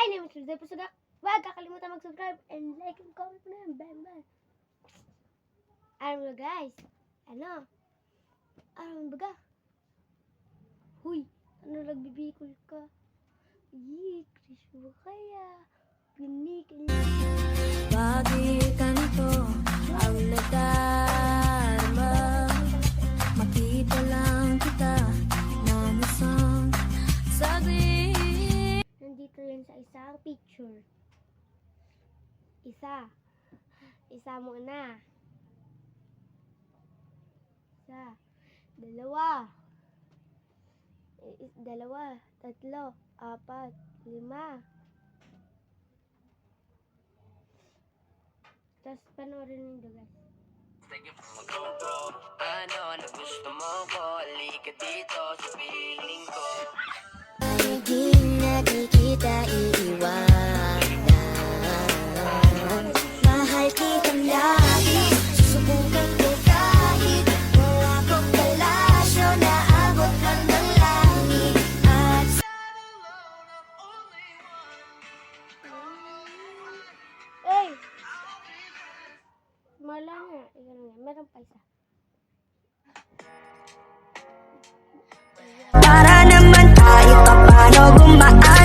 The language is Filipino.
name is Jose Pusaga. Huwag kakalimutan mag-subscribe and like and comment mo na yan. Bang, bang. Alam mo guys, ano baga? Huy, ano nagbibikol ka? Yee, Chris mo kaya? Pinikin niya. Bakit ganito ang nadarama? Makita lang kita ng isang saglit. Nandito yan sa isang picture. Isa muna. Isa. Dalawa. Tatlo. Apat. 5. Tapos panoorin nyo guys. Ano na gusto mo ko? Halika dito sa piling ko. Hindi na di kita iiwanan. Mahal kitang lagi. Susubukan ko kahit wala kong palasyo na abot lang ng langit. At Hey! Mala nga. Meron pa isa. para naman kahit paano gumaan.